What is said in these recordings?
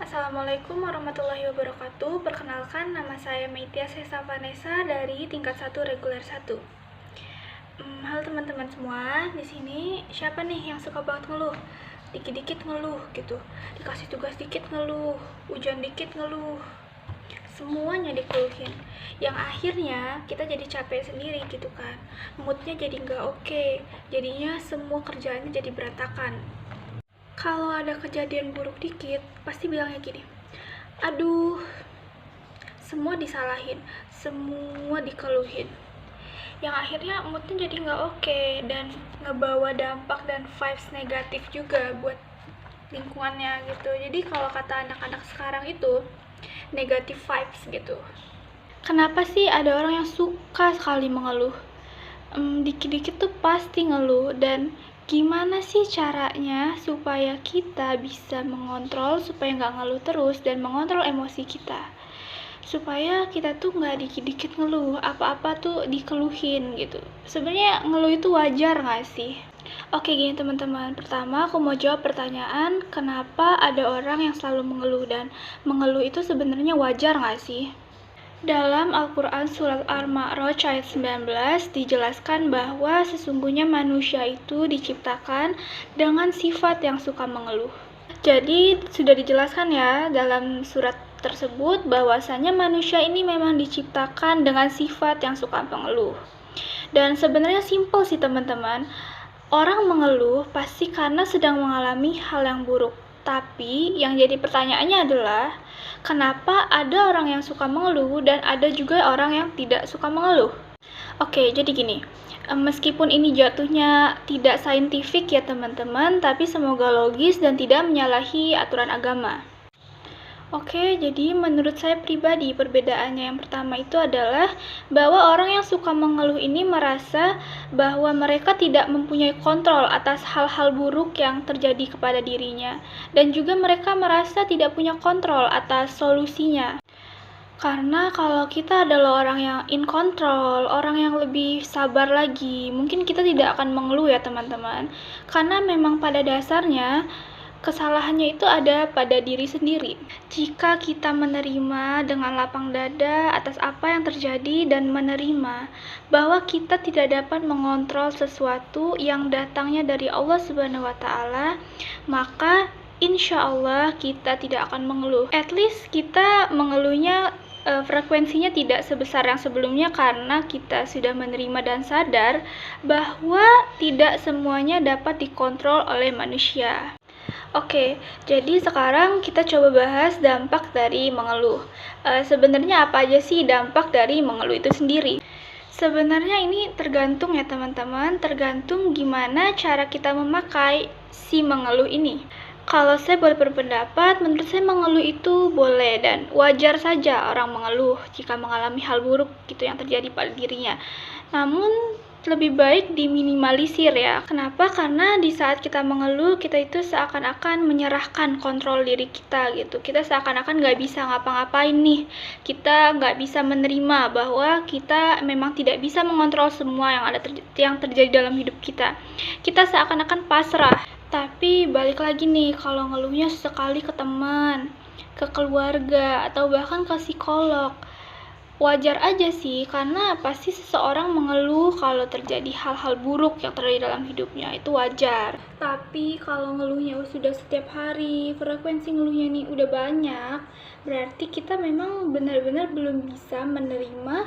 Assalamualaikum warahmatullahi wabarakatuh. Perkenalkan, nama saya Meitia Sesa Vanessa dari tingkat 1 reguler 1. Halo teman-teman semua, di sini siapa nih yang suka banget ngeluh? Dikit-dikit ngeluh gitu. Dikasih tugas dikit ngeluh, hujan dikit ngeluh. Semuanya dikeluhin. Yang akhirnya kita jadi capek sendiri gitu kan. Moodnya jadi nggak oke. Jadinya semua kerjaannya jadi berantakan. Kalau ada kejadian buruk dikit, pasti bilangnya gini, aduh, semua disalahin, semua dikeluhin. Yang akhirnya moodnya jadi nggak oke dan ngebawa dampak dan vibes negatif juga buat lingkungannya gitu. Jadi kalau kata anak-anak sekarang itu, negative vibes gitu. Kenapa sih ada orang yang suka sekali mengeluh? Dikit-dikit tuh pasti ngeluh, dan gimana sih caranya supaya kita bisa mengontrol supaya nggak ngeluh terus dan mengontrol emosi kita, supaya kita tuh nggak dikit-dikit ngeluh, apa-apa tuh dikeluhin gitu. Sebenarnya ngeluh itu wajar nggak sih? Oke gini teman-teman, pertama aku mau jawab pertanyaan kenapa ada orang yang selalu mengeluh, dan mengeluh itu sebenarnya wajar nggak sih? Dalam Al-Quran Surat Al-Ma'raj ayat 19 dijelaskan bahwa sesungguhnya manusia itu diciptakan dengan sifat yang suka mengeluh. Jadi sudah dijelaskan ya dalam surat tersebut bahwasanya manusia ini memang diciptakan dengan sifat yang suka mengeluh. Dan sebenarnya simpel sih teman-teman. Orang mengeluh pasti karena sedang mengalami hal yang buruk. Tapi yang jadi pertanyaannya adalah, kenapa ada orang yang suka mengeluh dan ada juga orang yang tidak suka mengeluh? Oke, jadi gini, meskipun ini jatuhnya tidak saintifik ya teman-teman, tapi semoga logis dan tidak menyalahi aturan agama. Oke, jadi menurut saya pribadi perbedaannya yang pertama itu adalah bahwa orang yang suka mengeluh ini merasa bahwa mereka tidak mempunyai kontrol atas hal-hal buruk yang terjadi kepada dirinya, dan juga mereka merasa tidak punya kontrol atas solusinya. Karena kalau kita adalah orang yang in control, orang yang lebih sabar lagi, mungkin kita tidak akan mengeluh ya teman-teman. Karena memang pada dasarnya kesalahannya itu ada pada diri sendiri. Jika kita menerima dengan lapang dada atas apa yang terjadi dan menerima bahwa kita tidak dapat mengontrol sesuatu yang datangnya dari Allah Subhanahu wa Ta'ala, maka insya Allah kita tidak akan mengeluh. At least kita mengeluhnya frekuensinya tidak sebesar yang sebelumnya karena kita sudah menerima dan sadar bahwa tidak semuanya dapat dikontrol oleh manusia. Oke, jadi sekarang kita coba bahas dampak dari mengeluh. Sebenarnya apa aja sih dampak dari mengeluh itu sendiri? Sebenarnya ini tergantung ya teman-teman, tergantung gimana cara kita memakai si mengeluh ini. Kalau saya boleh berpendapat, menurut saya mengeluh itu boleh dan wajar saja orang mengeluh jika mengalami hal buruk gitu yang terjadi pada dirinya. Namun lebih baik diminimalisir ya. Kenapa? Karena di saat kita mengeluh, kita itu seakan-akan menyerahkan kontrol diri kita gitu. Kita seakan-akan nggak bisa ngapa-ngapain nih. Kita nggak bisa menerima bahwa kita memang tidak bisa mengontrol semua yang terjadi dalam hidup kita. Kita seakan-akan pasrah. Tapi balik lagi nih, kalau ngeluhnya sesekali ke teman, ke keluarga, atau bahkan ke psikolog, wajar aja sih, karena pasti seseorang mengeluh kalau terjadi hal-hal buruk yang terjadi dalam hidupnya, itu wajar. Tapi kalau ngeluhnya sudah setiap hari, frekuensi ngeluhnya nih udah banyak, berarti kita memang benar-benar belum bisa menerima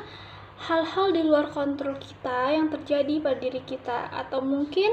hal-hal di luar kontrol kita yang terjadi pada diri kita. Atau mungkin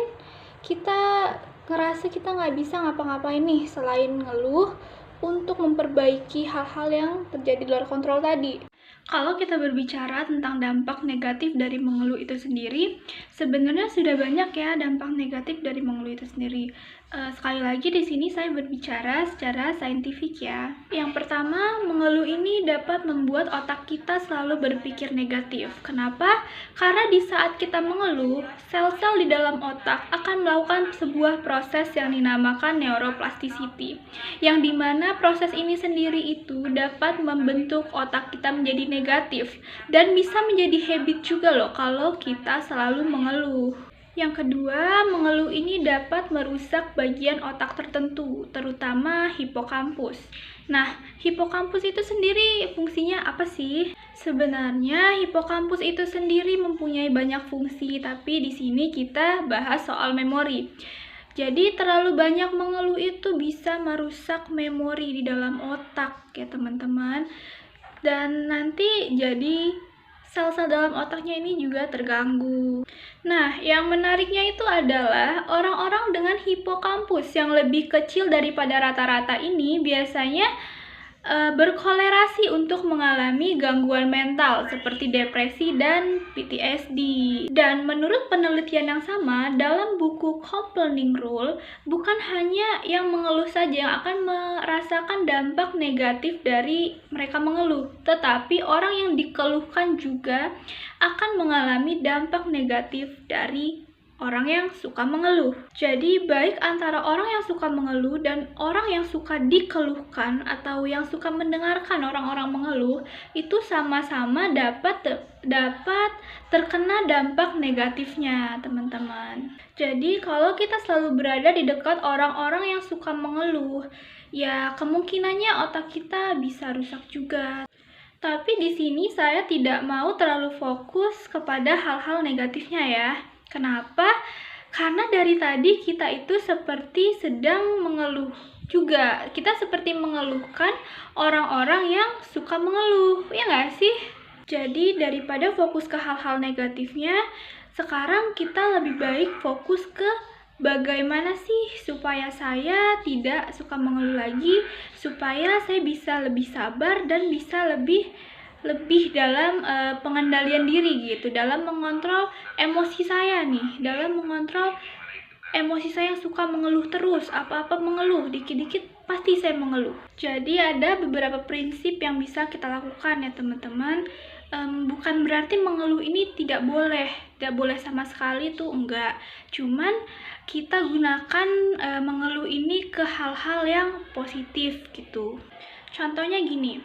kita ngerasa kita nggak bisa ngapa-ngapain nih selain ngeluh untuk memperbaiki hal-hal yang terjadi di luar kontrol tadi. Kalau kita berbicara tentang dampak negatif dari mengeluh itu sendiri, sebenarnya sudah banyak ya dampak negatif dari mengeluh itu sendiri. Sekali lagi di sini saya berbicara secara saintifik ya. Yang pertama, mengeluh ini dapat membuat otak kita selalu berpikir negatif. Kenapa? Karena di saat kita mengeluh, sel-sel di dalam otak akan melakukan sebuah proses yang dinamakan neuroplasticity, yang dimana proses ini sendiri itu dapat membentuk otak kita menjadi negatif dan bisa menjadi habit juga loh kalau kita selalu mengeluh. Yang kedua, mengeluh ini dapat merusak bagian otak tertentu, terutama hipokampus. Nah, hipokampus itu sendiri fungsinya apa sih? Sebenarnya hipokampus itu sendiri mempunyai banyak fungsi, tapi di sini kita bahas soal memori. Jadi terlalu banyak mengeluh itu bisa merusak memori di dalam otak ya teman-teman. Dan nanti jadi sel-sel dalam otaknya ini juga terganggu. Nah, yang menariknya itu adalah orang-orang dengan hipokampus yang lebih kecil daripada rata-rata ini biasanya berkolerasi untuk mengalami gangguan mental seperti depresi dan PTSD. Dan menurut penelitian yang sama, dalam buku Complaining Rule, bukan hanya yang mengeluh saja yang akan merasakan dampak negatif dari mereka mengeluh, tetapi orang yang dikeluhkan juga akan mengalami dampak negatif dari orang yang suka mengeluh. Jadi baik antara orang yang suka mengeluh dan orang yang suka dikeluhkan atau yang suka mendengarkan orang-orang mengeluh itu sama-sama dapat terkena dampak negatifnya, teman-teman. Jadi kalau kita selalu berada di dekat orang-orang yang suka mengeluh, ya kemungkinannya otak kita bisa rusak juga. Tapi di sini saya tidak mau terlalu fokus kepada hal-hal negatifnya ya. Kenapa? Karena dari tadi kita itu seperti sedang mengeluh juga. Kita seperti mengeluhkan orang-orang yang suka mengeluh, ya nggak sih? Jadi daripada fokus ke hal-hal negatifnya, sekarang kita lebih baik fokus ke bagaimana sih supaya saya tidak suka mengeluh lagi, supaya saya bisa lebih sabar dan bisa lebih dalam pengendalian diri gitu, dalam mengontrol emosi saya nih, dalam mengontrol emosi saya yang suka mengeluh terus, apa-apa mengeluh, dikit-dikit pasti saya mengeluh. Jadi ada beberapa prinsip yang bisa kita lakukan ya teman-teman. Bukan berarti mengeluh ini tidak boleh sama sekali tuh enggak. Cuman kita gunakan mengeluh ini ke hal-hal yang positif gitu. Contohnya gini,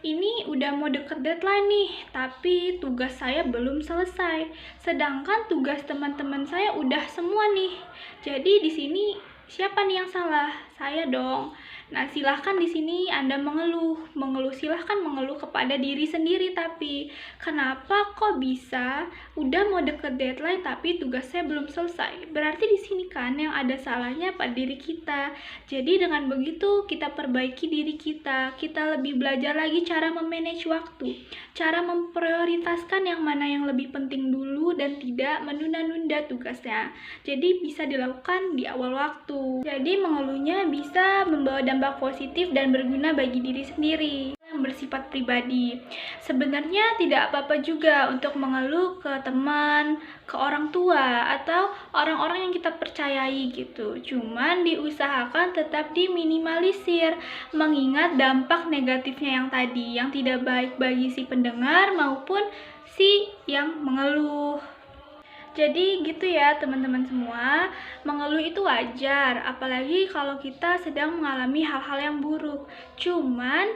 ini udah mau deket deadline nih, tapi tugas saya belum selesai. Sedangkan tugas teman-teman saya udah semua nih. Jadi di sini siapa nih yang salah? Saya dong. Nah, silahkan di sini Anda mengeluh. Silahkan mengeluh kepada diri sendiri, tapi kenapa kok bisa udah mau deket deadline tapi tugas saya belum selesai? Berarti di sini kan yang ada salahnya pada diri kita. Jadi dengan begitu kita perbaiki diri kita. Kita lebih belajar lagi cara memanage waktu, cara memprioritaskan yang mana yang lebih penting dulu dan tidak menunda-nunda tugasnya. Jadi bisa dilakukan di awal waktu. Jadi mengeluhnya bisa membawa dampak positif dan berguna bagi diri sendiri yang bersifat pribadi. Sebenarnya tidak apa-apa juga untuk mengeluh ke teman, ke orang tua, atau orang-orang yang kita percayai gitu. Cuman diusahakan tetap diminimalisir, mengingat dampak negatifnya yang tadi, yang tidak baik bagi si pendengar maupun si yang mengeluh. Jadi gitu ya teman-teman semua, mengeluh itu wajar, apalagi kalau kita sedang mengalami hal-hal yang buruk. Cuman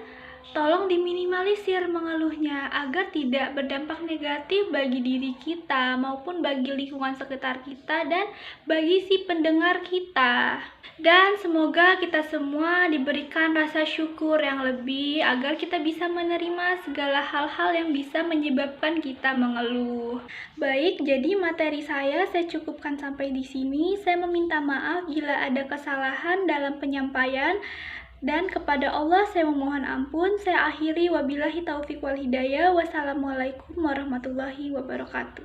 tolong diminimalisir mengeluhnya agar tidak berdampak negatif bagi diri kita maupun bagi lingkungan sekitar kita dan bagi si pendengar kita. Dan semoga kita semua diberikan rasa syukur yang lebih agar kita bisa menerima segala hal-hal yang bisa menyebabkan kita mengeluh. Baik, jadi materi saya cukupkan sampai di sini. Saya meminta maaf bila ada kesalahan dalam penyampaian. Dan kepada Allah saya memohon ampun. Saya akhiri wabillahi taufiq wal hidayah. Wassalamualaikum warahmatullahi wabarakatuh.